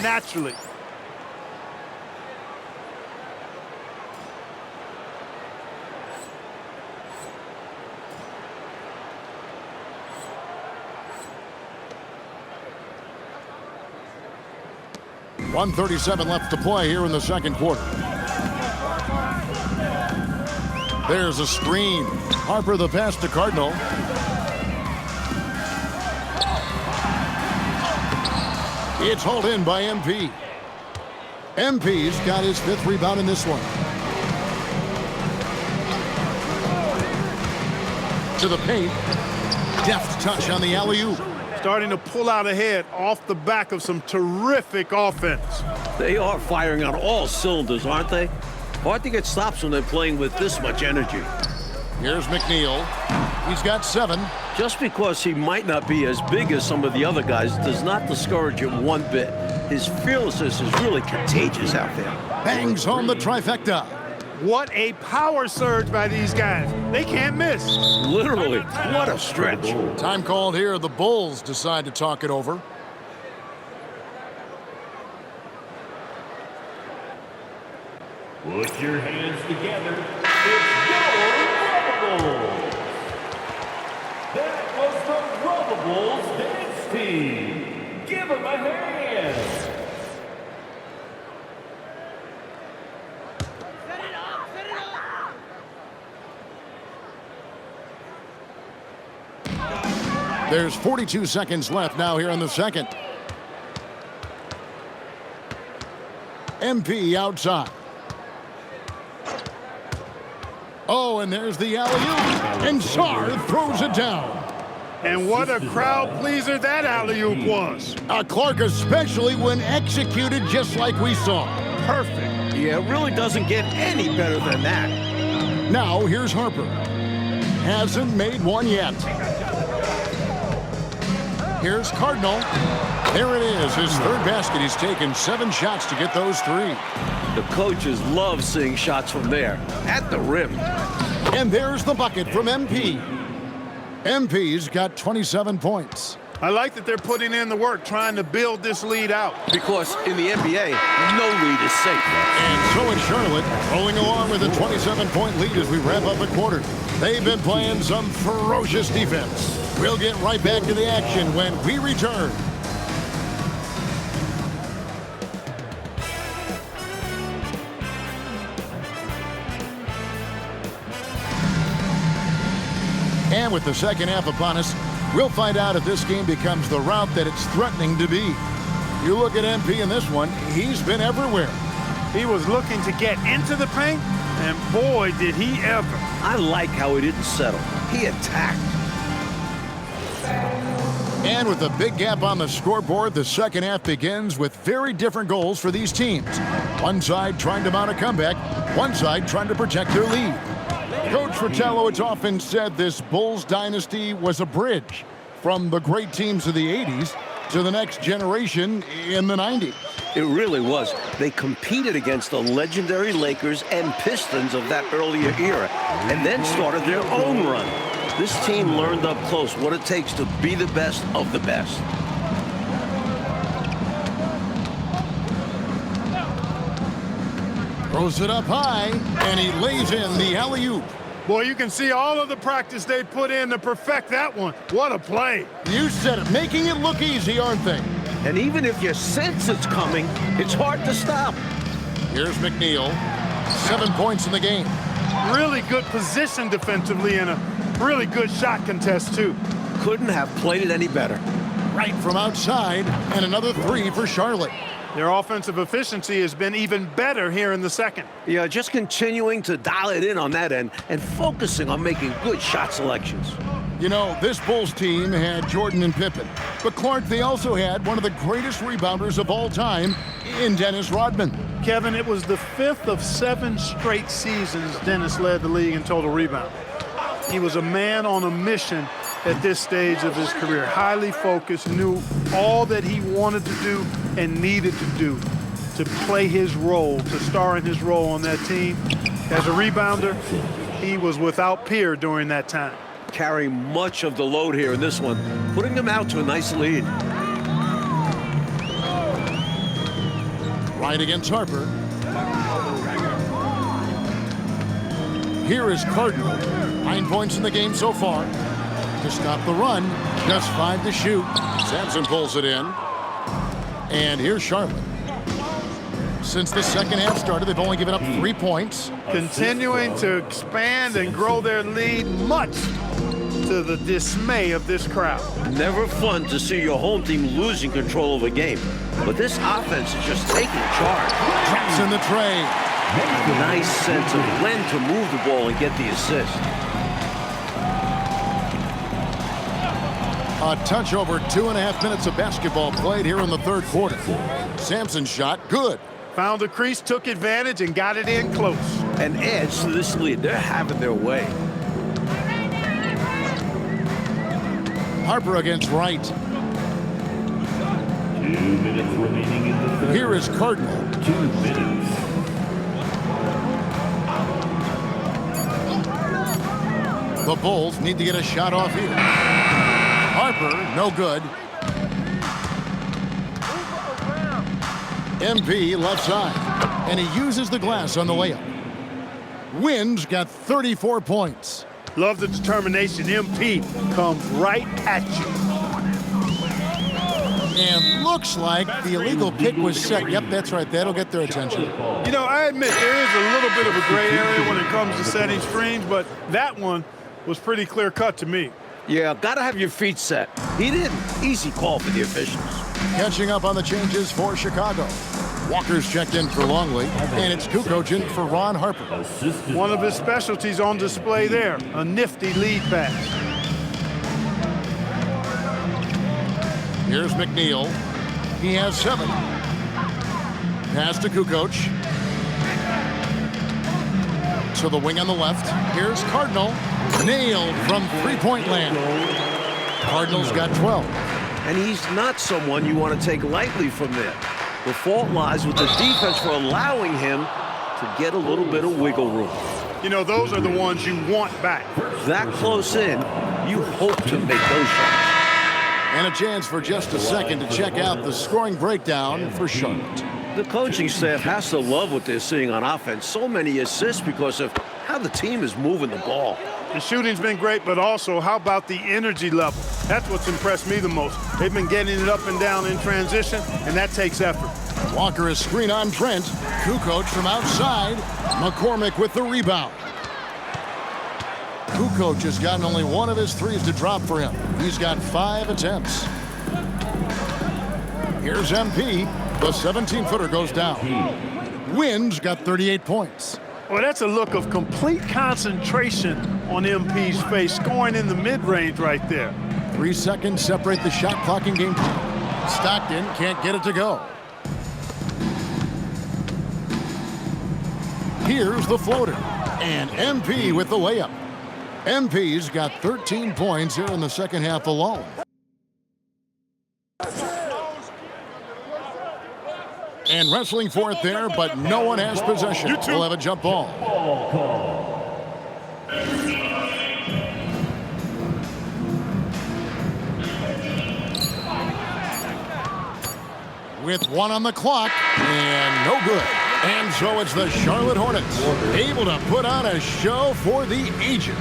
naturally. .137 left to play here in the second quarter. There's a screen. Harper the pass to Cardinal. It's hauled in by MP. MP's got his 5th rebound in this one. To the paint. Deft touch on the alley-oop. Starting to pull out ahead off the back of some terrific offense. They are firing on all cylinders, aren't they? Hard to get stops when they're playing with this much energy. Here's McNeil. He's got 7. Just because he might not be as big as some of the other guys does not discourage him one bit. His fearlessness is really contagious out there. Bangs home the trifecta. What a power surge by these guys. They can't miss. Literally, what a stretch. Time called here. The Bulls decide to talk it over. Put your hands together. It's your Rubbables. That was the Rubbables dance team. Give them a hand. There's 42 seconds left now here in the second. MP outside. Oh, and there's the alley-oop. And Sarr throws it down. And what a crowd pleaser that alley-oop was. Clark, especially when executed just like we saw. Perfect. Yeah, it really doesn't get any better than that. Now here's Harper. Hasn't made one yet. Here's Cardinal. There it is, his 3rd basket. He's taken 7 shots to get those 3. The coaches love seeing shots from there, at the rim. And there's the bucket from MP. MP's got 27 points. I like that they're putting in the work, trying to build this lead out. Because in the NBA, no lead is safe. And so is Charlotte, rolling along with a 27-point lead as we wrap up a quarter. They've been playing some ferocious defense. We'll get right back to the action when we return. And with the second half upon us, we'll find out if this game becomes the route that it's threatening to be. You look at MP in this one, he's been everywhere. He was looking to get into the paint, and boy, did he ever. I like how he didn't settle. He attacked. And with a big gap on the scoreboard, the second half begins with very different goals for these teams. One side trying to mount a comeback, one side trying to protect their lead. Coach Fratello has often said this Bulls dynasty was a bridge from the great teams of the 80s to the next generation in the 90s. It really was. They competed against the legendary Lakers and Pistons of that earlier era, and then started their own run. This team learned up close what it takes to be the best of the best. Throws it up high, and he lays in the alley-oop. Boy, you can see all of the practice they put in to perfect that one. What a play. You said it, making it look easy, aren't they? And even if you sense it's coming, it's hard to stop. Here's McNeil. 7 points in the game. Really good position defensively and a really good shot contest, too. Couldn't have played it any better. Right from outside, and another 3 for Charlotte. Their offensive efficiency has been even better here in the second. Yeah, just continuing to dial it in on that end and focusing on making good shot selections. You know, this Bulls team had Jordan and Pippen. But Clark, they also had one of the greatest rebounders of all time in Dennis Rodman. Kevin, it was the 5th of 7 straight seasons Dennis led the league in total rebound. He was a man on a mission at this stage of his career. Highly focused, knew all that he wanted to do and needed to do to play his role, to star in his role on that team. As a rebounder, he was without peer during that time. Carrying much of the load here in this one, putting them out to a nice lead. Wright against Harper. Here is Cardinal. 9 points in the game so far. To stop the run, just 5 to shoot. Sampson pulls it in. And here's Charlotte. Since the second half started, they've only given up 3 points. Continuing to expand and grow their lead, much to the dismay of this crowd. Never fun to see your home team losing control of a game. But this offense is just taking charge. Drops in the tray. Nice sense of when to move the ball and get the assist. A touch over 2.5 minutes of basketball played here in the third quarter. Sampson's shot, good. Found the crease, took advantage, and got it in close. An edge to this lead. They're having their way. Harper against Wright. 2 minutes remaining in the third. Here is Cardinal. 2 minutes. The Bulls need to get a shot off here. Harper, no good. MP left side. And he uses the glass on the layup. Wins got 34 points. Love the determination. MP comes right at you. And looks like the illegal pick was set. Yep, that's right. That'll get their attention. You know, I admit there is a little bit of a gray area when it comes to setting screens, but that one was pretty clear cut to me. Yeah, gotta have your feet set. He didn't. Easy call for the officials. Catching up on the changes for Chicago. Walker's checked in for Longley, and it's Kukoc in for Ron Harper. One of his specialties on display there, a nifty lead pass. Here's McNeil. He has 7. Pass to Kukoc. To the wing on the left. Here's Cardinal. Nailed from three-point land. Cardinal's got 12. And he's not someone you want to take lightly from there. The fault lies with the defense for allowing him to get a little bit of wiggle room. You know, those are the ones you want back. That close in, you hope to make those shots. And a chance for just a second to check out the scoring breakdown for Charlotte. The coaching staff has to love what they're seeing on offense. So many assists because of how the team is moving the ball. The shooting's been great, but also how about the energy level? That's what's impressed me the most. They've been getting it up and down in transition, and that takes effort. Walker is screen on Trent. Kukoc from outside. McCormick with the rebound. Kukoc has gotten only 1 of his 3s to drop for him. He's got 5 attempts. Here's MP. The 17-footer goes down. Wins got 38 points. Well, that's a look of complete concentration on MP's face, scoring in the mid-range right there. 3 seconds separate the shot clock in game. Stockton can't get it to go. Here's the floater. And MP with the layup. MP's got 13 points here in the second half alone. And wrestling for it there, but no one has possession. We'll have a jump ball. With 1 on the clock, and no good. And so it's the Charlotte Hornets, able to put on a show for the ages.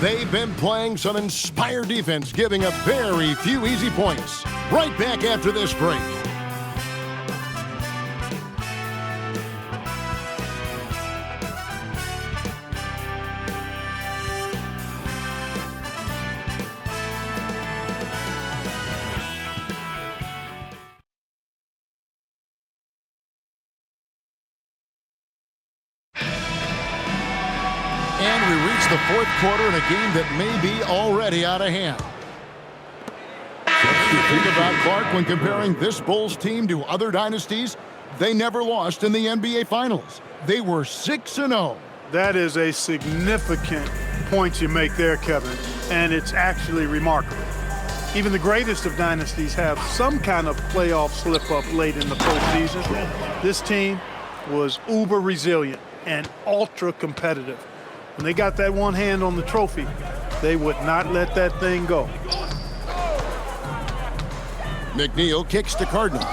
They've been playing some inspired defense, giving up very few easy points. Right back after this break. And we reach the fourth quarter in a game that may be already out of hand. Think about Clark when comparing this Bulls team to other dynasties. They never lost in the NBA Finals. They were 6-0. That is a significant point you make there, Kevin, and it's actually remarkable. Even the greatest of dynasties have some kind of playoff slip-up late in the postseason. This team was uber resilient and ultra competitive. When they got that one hand on the trophy, they would not let that thing go. McNeil kicks to Cardinal.